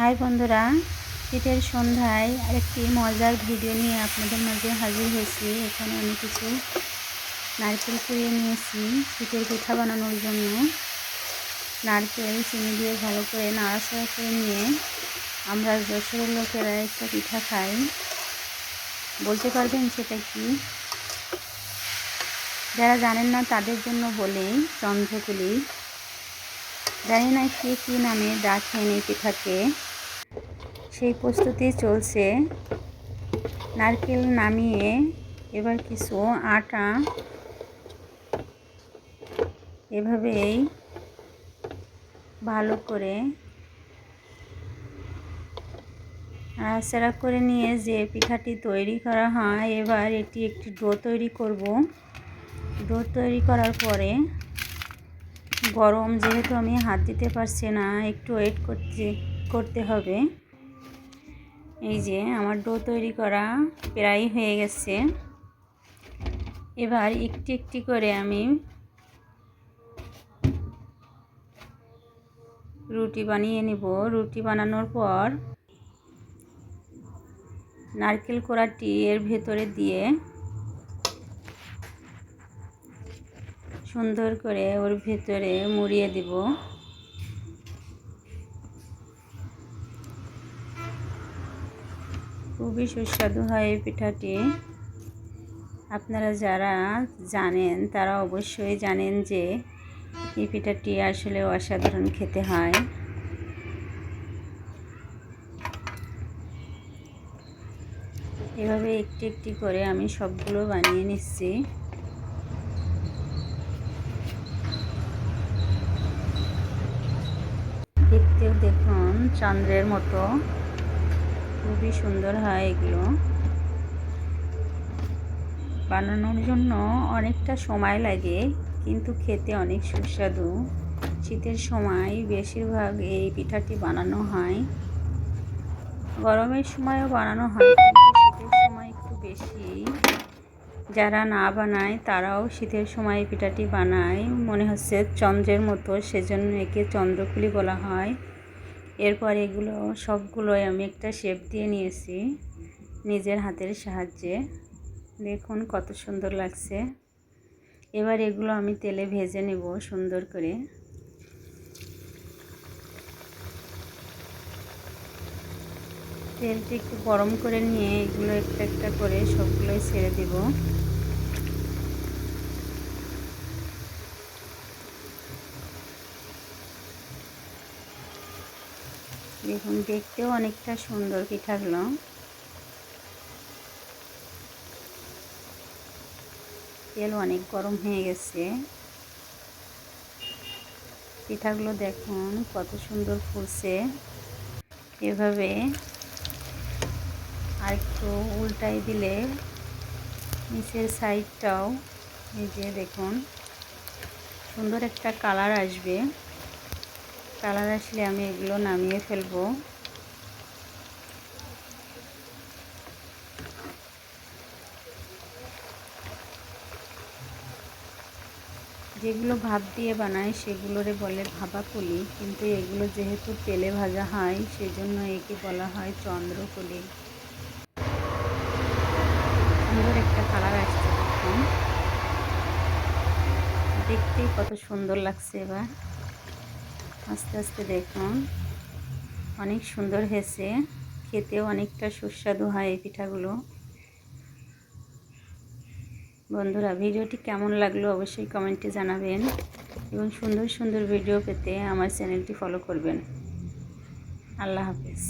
High বন্ধুরা, শীতের সন্ধ্যায় আরেকটি মজার ভিডিও নিয়ে আপনাদের মাঝে হাজির হয়েছি। এখানে আমি কিছু নারকেল কুড়িয়ে নিয়েছি শীতের পিঠা বানানোর জন্য। নারকেল চিনি দিয়ে ভালো করে নাড়াচাড়া করে নিয়ে আমরা যশোরের লোকেরা একটা পিঠা খাই। বলতে পারবেন সেটা কি? যারা জানেন না তাদের জন্য বলি চন্দ্রকুলি। জানি না কে কী নামে ডাকেন এই পিঠাকে। সেই প্রস্তুতি চলছে। নারকেল নামিয়ে এবার কিছু আটা এভাবেই ভালো করে নাড়াচাড়া করে নিয়ে যে পিঠাটি তৈরি করা হয়, এবার এটি একটি ডো তৈরি করব। ডো তৈরি করার পরে গরম যেহেতু আমি হাত দিতে পারছি না, একটু ওয়েট করতে হবে। এই যে আমার ডো তৈরি করা প্রায় হয়ে গেছে। এবার একটি একটি করে আমি রুটি বানিয়ে নেব। রুটি বানানোর পর নারকেল কোড়াটি এর ভেতরে দিয়ে সুন্দর করে ওর ভেতরে মুড়িয়ে দেব। খুবই সুস্বাদু হয় এই পিঠাটি। আপনারা যারা জানেন তারা অবশ্যই জানেন যে এই পিঠাটি আসলে অসাধারণ খেতে হয়। এভাবে একটি একটি করে আমি সবগুলো বানিয়ে নিচ্ছি। দেখতেও দেখুন চন্দ্রের মতো, খুবই সুন্দর হয় এগুলো। বানানোর জন্য অনেকটা সময় লাগে, কিন্তু খেতে অনেক সুস্বাদু। শীতের সময় বেশিরভাগ এই পিঠাটি বানানো হয়। গরমের সময়ও বানানো হয়, কিন্তু শীতের সময় একটু বেশি। যারা না বানায় তারাও শীতের সময় এই পিঠাটি বানায়। মনে হচ্ছে চন্দ্রের মতো, সেজন্য একে চন্দ্রকুলি বলা হয়। এরপর এগুলো সবগুলোই আমি একটা শেপ দিয়ে নিয়েছি নিজের হাতের সাহায্যে। দেখুন কত সুন্দর লাগছে। এবার এগুলো আমি তেলে ভেজে নেব সুন্দর করে। তেলটা একটু গরম করে নিয়ে এগুলো একটা একটা করে সবগুলোই ছেড়ে দেব। দেখুন দেখতেও অনেকটা সুন্দর পিঠাগুলো। তেল অনেক গরম হয়ে গেছে। পিঠাগুলো দেখুন কত সুন্দর ফুলছে। এভাবে আর একটু উল্টাই দিলে নিচের সাইডটাও এই যে দেখুন সুন্দর একটা কালার আসবে। কালার আসলে আমি এগুলো নামিয়ে ফেলবো। যেগুলো ভাপ দিয়ে বানায় সেগুলোরে বলে ভাপা পুলি, কিন্তু এগুলো যেহেতু তেলে ভাজা হয় সেজন্য একে বলা হয় চন্দ্রকুলি। সুন্দর একটা কালার আসছে দেখুন, দেখতেই কত সুন্দর লাগছে। এবার আস্তে আস্তে দেখুন অনেক সুন্দর হয়েছে, খেতেও অনেকটা সুস্বাদু হয় এই পিঠাগুলো। বন্ধুরা, ভিডিওটি কেমন লাগলো অবশ্যই কমেন্টে জানাবেন, এবং সুন্দর সুন্দর ভিডিও পেতে আমার চ্যানেলটি ফলো করবেন। আল্লাহ হাফেজ।